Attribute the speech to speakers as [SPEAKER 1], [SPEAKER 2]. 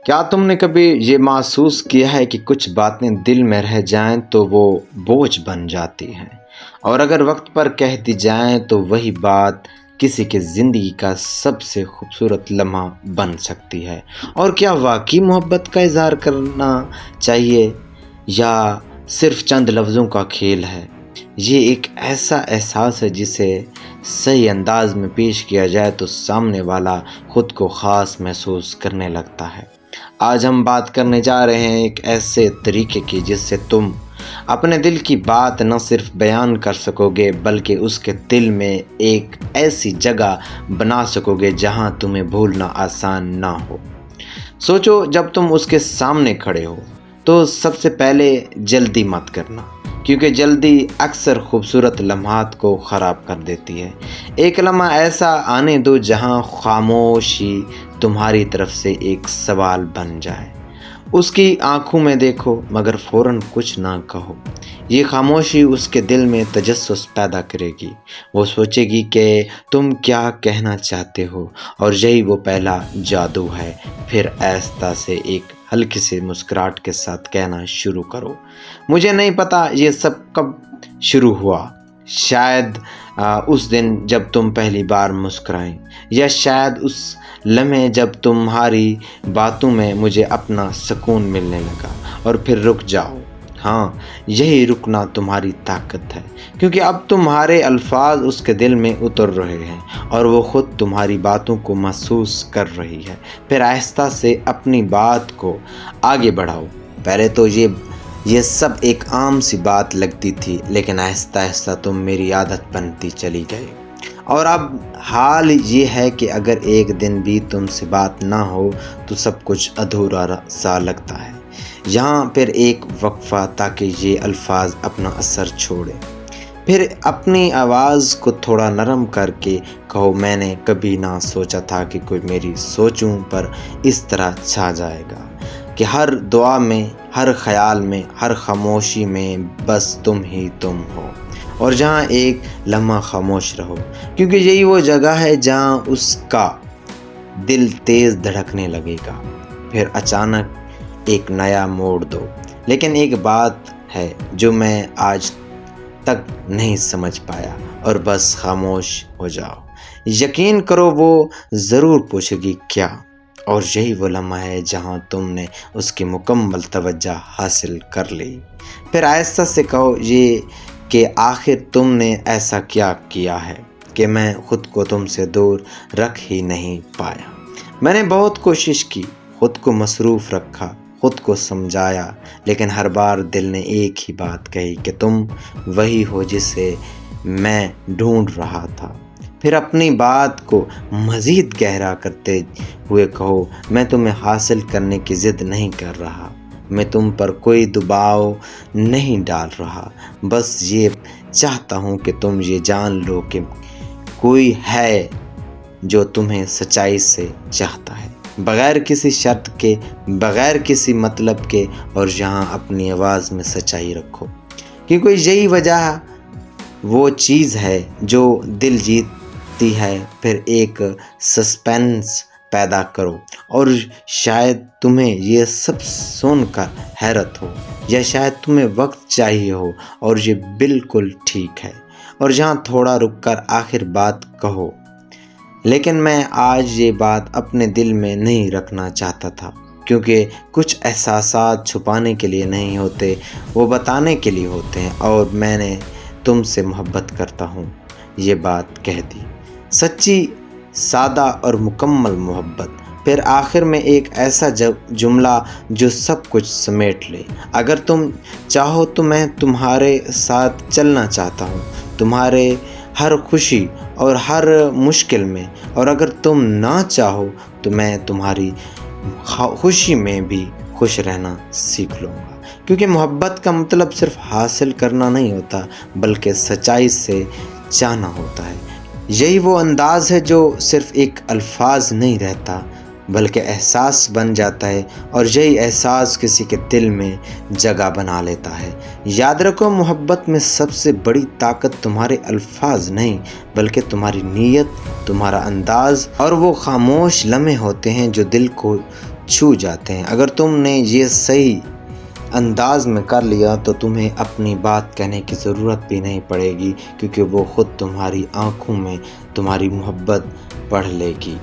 [SPEAKER 1] کیا تم نے کبھی یہ محسوس کیا ہے کہ کچھ باتیں دل میں رہ جائیں تو وہ بوجھ بن جاتی ہیں، اور اگر وقت پر کہہ دی جائیں تو وہی بات کسی کی زندگی کا سب سے خوبصورت لمحہ بن سکتی ہے؟ اور کیا واقعی محبت کا اظہار کرنا چاہیے یا صرف چند لفظوں کا کھیل ہے؟ یہ ایک ایسا احساس ہے جسے صحیح انداز میں پیش کیا جائے تو سامنے والا خود کو خاص محسوس کرنے لگتا ہے۔ آج ہم بات کرنے جا رہے ہیں ایک ایسے طریقے کی جس سے تم اپنے دل کی بات نہ صرف بیان کر سکو گے بلکہ اس کے دل میں ایک ایسی جگہ بنا سکو گے جہاں تمہیں بھولنا آسان نہ ہو۔ سوچو، جب تم اس کے سامنے کھڑے ہو تو سب سے پہلے جلدی مت کرنا، کیونکہ جلدی اکثر خوبصورت لمحات کو خراب کر دیتی ہے۔ ایک لمحہ ایسا آنے دو جہاں خاموشی تمہاری طرف سے ایک سوال بن جائے۔ اس کی آنکھوں میں دیکھو مگر فوراً کچھ نہ کہو۔ یہ خاموشی اس کے دل میں تجسس پیدا کرے گی۔ وہ سوچے گی کہ تم کیا کہنا چاہتے ہو، اور یہی وہ پہلا جادو ہے۔ پھر آہستہ سے ایک ہلکی سی مسکراہٹ کے ساتھ کہنا شروع کرو۔ مجھے نہیں پتا یہ سب کب شروع ہوا، شاید اس دن جب تم پہلی بار مسکرائیں، یا شاید اس لمحے جب تمہاری باتوں میں مجھے اپنا سکون ملنے لگا۔ اور پھر رک جاؤ۔ ہاں، یہی رکنا تمہاری طاقت ہے، کیونکہ اب تمہارے الفاظ اس کے دل میں اتر رہے ہیں اور وہ خود تمہاری باتوں کو محسوس کر رہی ہے۔ پھر آہستہ سے اپنی بات کو آگے بڑھاؤ۔ پہلے تو یہ سب ایک عام سی بات لگتی تھی، لیکن آہستہ آہستہ تم میری عادت بنتی چلی گئی، اور اب حال یہ ہے کہ اگر ایک دن بھی تم سے بات نہ ہو تو سب کچھ ادھورا سا لگتا ہے۔ یہاں پھر ایک وقفہ تاکہ یہ الفاظ اپنا اثر چھوڑے۔ پھر اپنی آواز کو تھوڑا نرم کر کے کہو، میں نے کبھی نہ سوچا تھا کہ کوئی میری سوچوں پر اس طرح چھا جائے گا، کہ ہر دعا میں، ہر خیال میں، ہر خاموشی میں بس تم ہی تم ہو۔ اور جہاں ایک لمحہ خاموش رہو، کیونکہ یہی وہ جگہ ہے جہاں اس کا دل تیز دھڑکنے لگے گا۔ پھر اچانک ایک نیا موڑ دو۔ لیکن ایک بات ہے جو میں آج تک نہیں سمجھ پایا، اور بس خاموش ہو جاؤ۔ یقین کرو وہ ضرور پوچھے گی کیا، اور یہی وہ لمحہ ہے جہاں تم نے اس کی مکمل توجہ حاصل کر لی۔ پھر آہستہ سے کہو یہ کہ آخر تم نے ایسا کیا کیا ہے کہ میں خود کو تم سے دور رکھ ہی نہیں پایا۔ میں نے بہت کوشش کی، خود کو مصروف رکھا، خود کو سمجھایا، لیکن ہر بار دل نے ایک ہی بات کہی کہ تم وہی ہو جسے میں ڈھونڈ رہا تھا۔ پھر اپنی بات کو مزید گہرا کرتے ہوئے کہو، میں تمہیں حاصل کرنے کی ضد نہیں کر رہا، میں تم پر کوئی دباؤ نہیں ڈال رہا، بس یہ چاہتا ہوں کہ تم یہ جان لو کہ کوئی ہے جو تمہیں سچائی سے چاہتا ہے، بغیر کسی شرط کے، بغیر کسی مطلب کے، اور یہاں اپنی آواز میں سچائی رکھو، کیونکہ یہی وجہ وہ چیز ہے جو دل جیتتی ہے۔ پھر ایک سسپینس پیدا کرو، اور شاید تمہیں یہ سب سن کر حیرت ہو، یا شاید تمہیں وقت چاہیے ہو، اور یہ بالکل ٹھیک ہے۔ اور جہاں تھوڑا رک کر آخر بات کہو، لیکن میں آج یہ بات اپنے دل میں نہیں رکھنا چاہتا تھا، کیونکہ کچھ احساسات چھپانے کے لیے نہیں ہوتے، وہ بتانے کے لیے ہوتے ہیں، اور میں نے تم سے محبت کرتا ہوں یہ بات کہہ دی۔ سچی، سادہ اور مکمل محبت۔ پھر آخر میں ایک ایسا جملہ جو سب کچھ سمیٹ لے، اگر تم چاہو تو میں تمہارے ساتھ چلنا چاہتا ہوں، تمہارے ہر خوشی اور ہر مشکل میں، اور اگر تم نہ چاہو تو میں تمہاری خوشی میں بھی خوش رہنا سیکھ لوں گا، کیونکہ محبت کا مطلب صرف حاصل کرنا نہیں ہوتا بلکہ سچائی سے چاہنا ہوتا ہے۔ یہی وہ انداز ہے جو صرف ایک الفاظ نہیں رہتا بلکہ احساس بن جاتا ہے، اور یہی احساس کسی کے دل میں جگہ بنا لیتا ہے۔ یاد رکھو، محبت میں سب سے بڑی طاقت تمہارے الفاظ نہیں بلکہ تمہاری نیت، تمہارا انداز، اور وہ خاموش لمحے ہوتے ہیں جو دل کو چھو جاتے ہیں۔ اگر تم نے یہ صحیح انداز میں کر لیا تو تمہیں اپنی بات کہنے کی ضرورت بھی نہیں پڑے گی، کیونکہ وہ خود تمہاری آنکھوں میں تمہاری محبت پڑھ لے گی۔